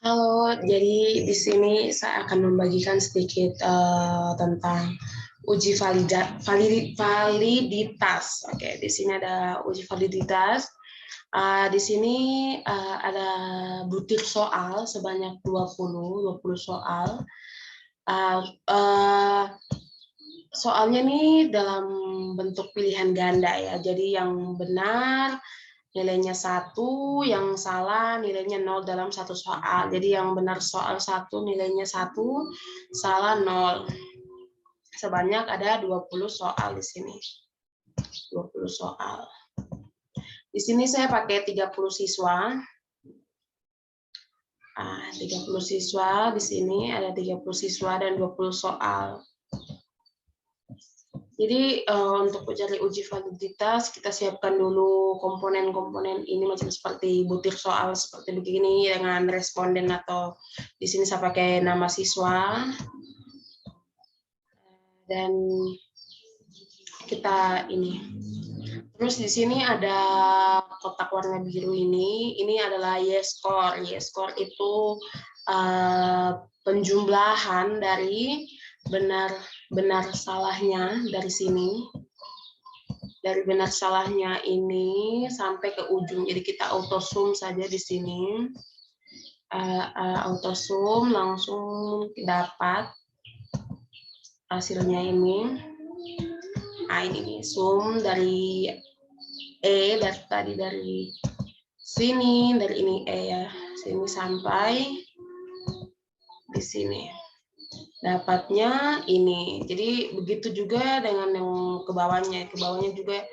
Halo, jadi di sini saya akan membagikan sedikit tentang uji validitas. Oke, di sini ada uji validitas. Di sini ada butir soal sebanyak 20 soal. Soalnya nih dalam bentuk pilihan ganda ya. Jadi yang benar nilainya 1, yang salah nilainya 0 dalam satu soal. Jadi yang benar soal 1 nilainya 1, salah 0. Sebanyak ada 20 soal di sini. 20 soal. Di sini saya pakai 30 siswa. 30 siswa di sini ada 30 siswa dan 20 soal. Jadi untuk mencari uji validitas kita siapkan dulu komponen-komponen ini macam seperti butir soal seperti begini dengan responden atau di sini saya pakai nama siswa dan kita ini. Terus di sini ada kotak warna biru ini adalah Y-score. Y-score itu penjumlahan dari benar salahnya dari sini. Dari benar salahnya ini sampai ke ujung. Jadi kita auto zoom saja di sini. Auto zoom langsung dapat hasilnya ini. Ini zoom dari dari sini, dari ini ya, sini sampai di sini. Dapatnya ini. Jadi begitu juga dengan yang ke bawahnya. Ke bawahnya juga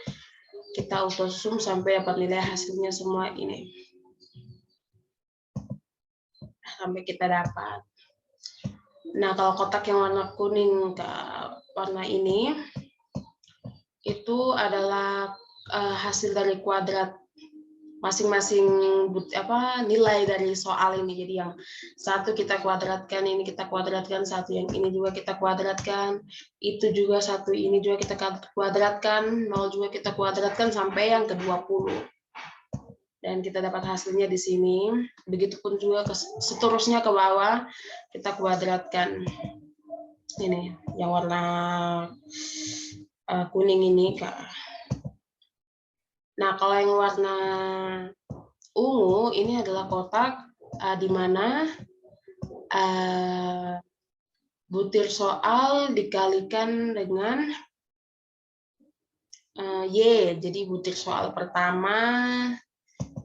kita auto zoom sampai dapat nilai hasilnya semua ini. Sampai kita dapat. Nah, kalau kotak yang warna kuning ke warna ini itu adalah hasil dari kuadrat masing-masing nilai dari soal ini. Jadi yang satu kita kuadratkan, ini kita kuadratkan, satu yang ini juga kita kuadratkan, itu juga satu ini juga kita kuadratkan, 0 juga kita kuadratkan sampai yang ke-20. Dan kita dapat hasilnya di sini. Begitupun juga seterusnya ke bawah kita kuadratkan. Ini yang warna kuning ini, Kak. Nah, kalau yang warna ungu ini adalah kotak di mana butir soal dikalikan dengan Y. Jadi butir soal pertama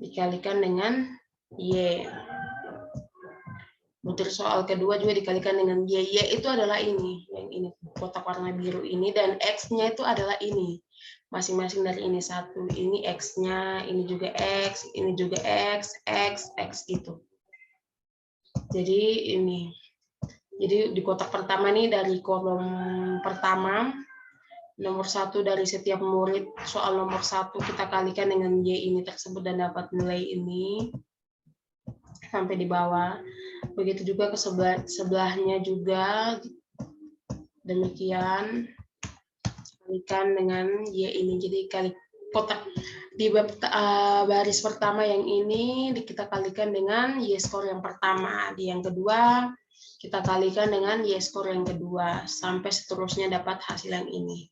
dikalikan dengan Y. Butir soal kedua juga dikalikan dengan Y. Y itu adalah ini, yang ini, kotak warna biru ini, dan X-nya itu adalah ini. Masing-masing dari ini satu, ini X-nya, ini juga X, ini juga X, X, X gitu. Jadi ini. Jadi di kotak pertama ini dari kolom pertama, nomor 1 dari setiap murid, soal nomor 1 kita kalikan dengan Y ini tersebut dan dapat nilai ini sampai di bawah. Begitu juga ke sebelahnya juga demikian, kalikan dengan Y ini. Jadi kali kotak di baris pertama yang ini kita kalikan dengan Y-score yang pertama, di yang kedua kita kalikan dengan Y-score yang kedua sampai seterusnya dapat hasil yang ini.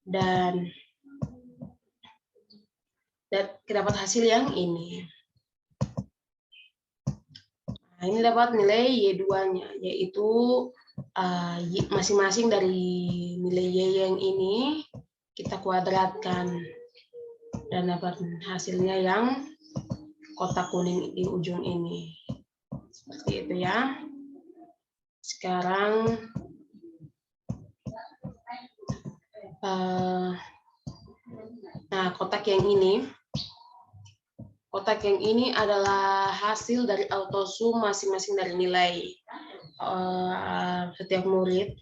Dan dapat hasil yang ini. Nah, ini dapat nilai Y2-nya, yaitu masing-masing dari nilai Y yang ini kita kuadratkan dan dapat hasilnya yang kotak kuning di ujung ini. Seperti itu ya. Sekarang nah, kotak yang ini adalah hasil dari auto zoom masing-masing dari nilai setiap murid.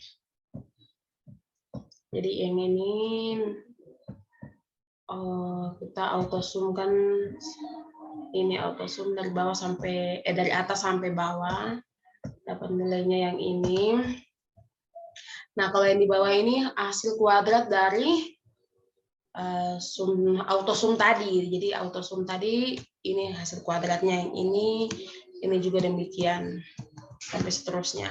Jadi yang ini kita auto zoom kan, ini auto zoom dari bawah sampai dari atas sampai bawah, dapat nilainya yang ini. Nah, kalau yang di bawah ini hasil kuadrat dari autosum tadi. Jadi autosum tadi ini hasil kuadratnya yang ini juga demikian sampai seterusnya.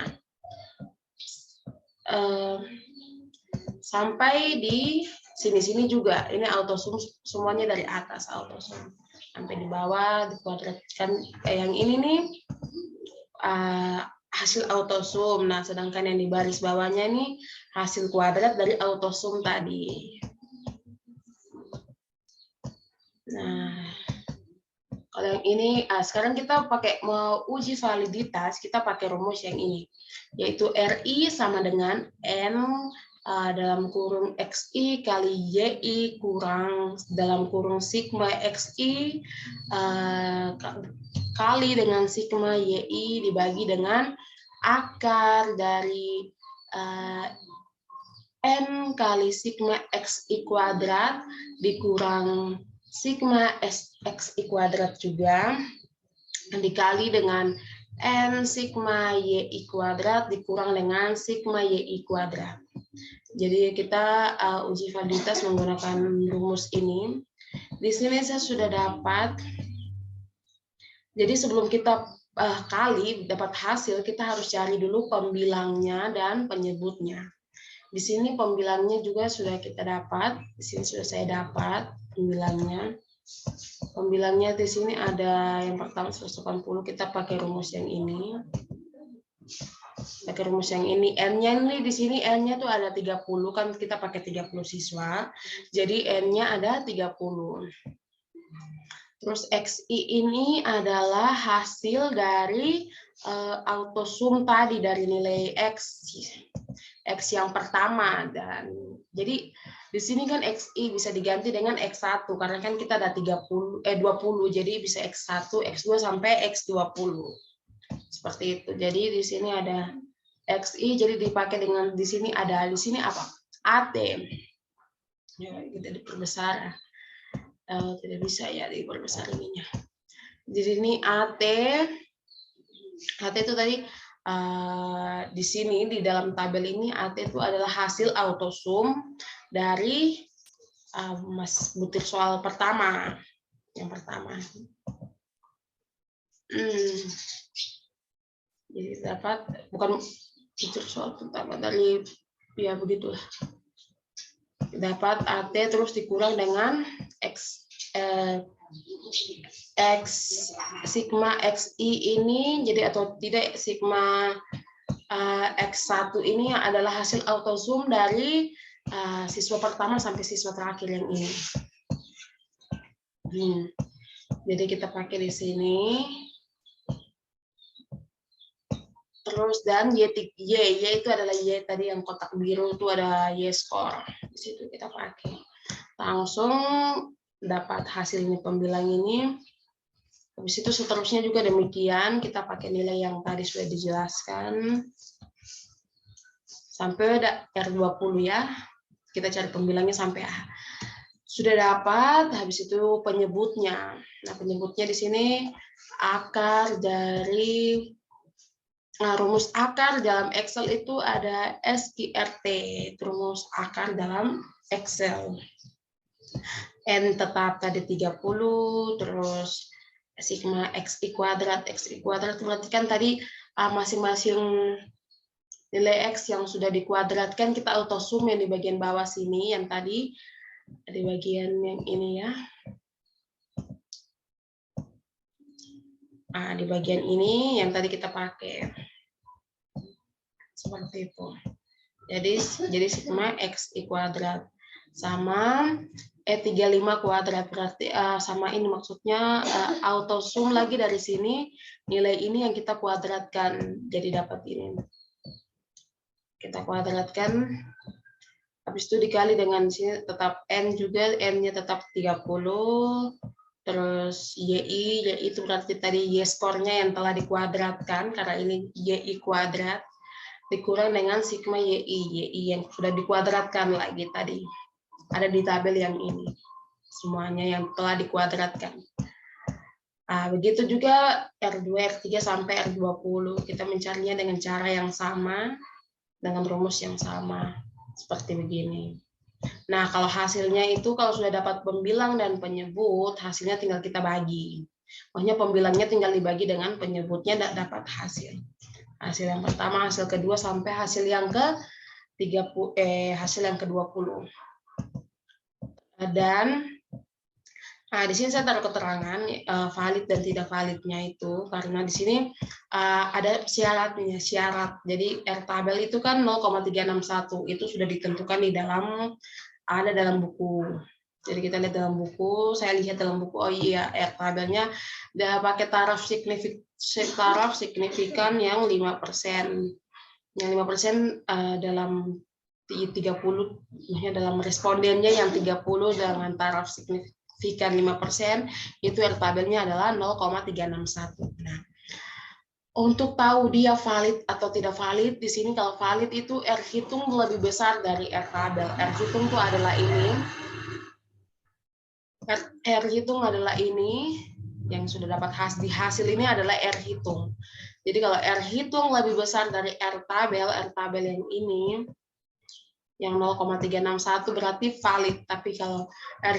Sampai di sini juga ini autosum, semuanya dari atas autosum sampai di bawah dikuadratkan. Yang ini nih hasil autosum. Nah, sedangkan yang di baris bawahnya ini hasil kuadrat dari autosum tadi. Nah, kalau yang ini, sekarang kita mau uji validitas, kita pakai rumus yang ini, yaitu RI sama dengan N dalam kurung XI kali YI kurang dalam kurung sigma XI kali dengan sigma YI dibagi dengan akar dari N kali sigma XI kuadrat dikurang sigma XI kuadrat juga dikali dengan N sigma YI kuadrat dikurang dengan sigma YI kuadrat. Jadi kita uji validitas menggunakan rumus ini. Di sini saya sudah dapat. Jadi sebelum kita kali dapat hasil, kita harus cari dulu pembilangnya dan penyebutnya. Di sini pembilangnya juga sudah kita dapat. Di sini sudah saya dapat pembilangnya. Pembilangnya di sini ada yang pertama 180, kita pakai rumus yang ini. Pakai rumus yang ini, N-nya ini di sini N-nya tuh ada 30, kan kita pakai 30 siswa. Jadi N-nya ada 30. Terus XI ini adalah hasil dari autosum tadi dari nilai X yang pertama, dan jadi di sini kan XI bisa diganti dengan X1 karena kan kita ada 20, jadi bisa X1, X2 sampai X20. Seperti itu. Jadi di sini ada XI, jadi dipakai dengan di sini apa? AT. Ya, kita diperbesar. Tidak bisa ya diperbesar ininya. Jadi ini AT itu tadi di sini di dalam tabel ini AT itu adalah hasil autosum dari Mas butir soal pertama. Yang pertama. Jadi dapat bukan butir soal pertama dari ya begitulah. Dapat AT terus dikurang dengan X sigma XI ini, jadi atau tidak sigma X1 ini adalah hasil autosum dari siswa pertama sampai siswa terakhir yang ini. Jadi kita pakai di sini. Terus dan Y itu adalah Y tadi yang kotak biru itu ada Y score. Di situ kita pakai. Langsung dapat hasilnya pembilang ini. Habis itu seterusnya juga demikian, kita pakai nilai yang tadi sudah dijelaskan. Sampai ada R20 ya. Kita cari pembilangnya sampai sudah dapat, habis itu penyebutnya. Nah, penyebutnya di sini akar dari rumus akar dalam Excel itu ada SQRT, rumus akar dalam Excel. N tetap tadi 30, terus sigma XI kuadrat berarti kan tadi masing-masing nilai X yang sudah dikuadratkan kita autosum yang di bagian bawah sini, yang tadi di bagian yang ini ya. Di bagian ini yang tadi kita pakai. Seperti itu. Jadi sigma XI kuadrat sama E35 kuadrat, berarti sama ini maksudnya autosum lagi dari sini nilai ini yang kita kuadratkan, jadi dapat ini. Kita kuadratkan, habis itu dikali dengan sini tetap N juga, N-nya tetap 30, terus YI itu berarti tadi Y skornya yang telah dikuadratkan karena ini YI kuadrat dikurang dengan sigma YI yang sudah dikuadratkan lagi tadi. Ada di tabel yang ini. Semuanya yang telah dikuadratkan. Begitu juga R2, R3 sampai R20. Kita mencarinya dengan cara yang sama, dengan rumus yang sama. Seperti begini. Nah, kalau hasilnya itu kalau sudah dapat pembilang dan penyebut, hasilnya tinggal kita bagi. Pokoknya pembilangnya tinggal dibagi dengan penyebutnya dan dapat hasil. Hasil yang pertama, hasil kedua, sampai hasil yang hasil yang ke-20. Dan di sini saya taruh keterangan valid dan tidak validnya itu karena di sini ada syaratnya, syarat. Jadi R tabel itu kan 0,361 itu sudah ditentukan di dalam buku. Jadi kita lihat dalam buku, saya lihat dalam buku, oh iya R tabelnya udah pakai taraf signifikan yang 5%. Yang 5% dalam 30, maksudnya dalam respondennya yang 30 dengan taraf signifikan 5%, itu R tabelnya adalah 0,361. Nah, untuk tahu dia valid atau tidak valid, di sini kalau valid itu R hitung lebih besar dari R tabel. R hitung itu adalah ini. R hitung adalah ini, yang sudah dapat hasil ini adalah R hitung. Jadi kalau R hitung lebih besar dari R tabel yang ini, yang 0,361 berarti valid. Tapi kalau R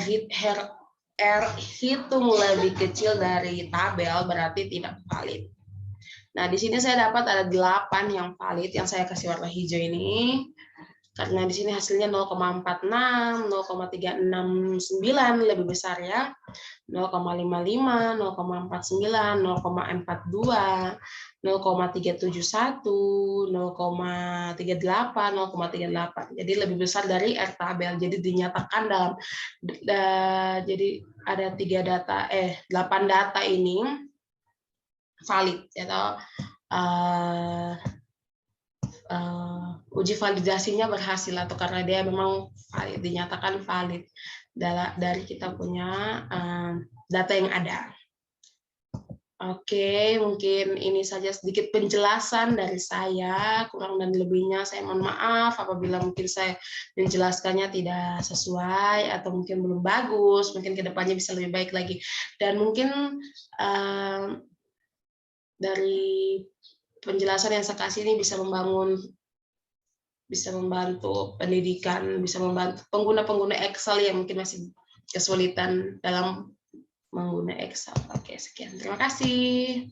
hitung lebih kecil dari tabel berarti tidak valid. Nah, di sini saya dapat ada 8 yang valid yang saya kasih warna hijau ini. Karena di sini hasilnya 0,46, 0,369 lebih besar ya. 0,55, 0,49, 0,42, 0,371, 0,38, 0,38. Jadi lebih besar dari R tabel. Jadi dinyatakan dalam jadi ada 8 data ini valid atau uji validasinya berhasil atau karena dia memang valid, dinyatakan valid dari kita punya data yang ada. Oke, mungkin ini saja sedikit penjelasan dari saya, kurang dan lebihnya saya mohon maaf apabila mungkin saya menjelaskannya tidak sesuai atau mungkin belum bagus, mungkin kedepannya bisa lebih baik lagi. Dan mungkin dari penjelasan yang saya kasih ini bisa membantu pendidikan, bisa membantu pengguna-pengguna Excel yang mungkin masih kesulitan dalam menggunakan Excel. Oke, sekian. Terima kasih.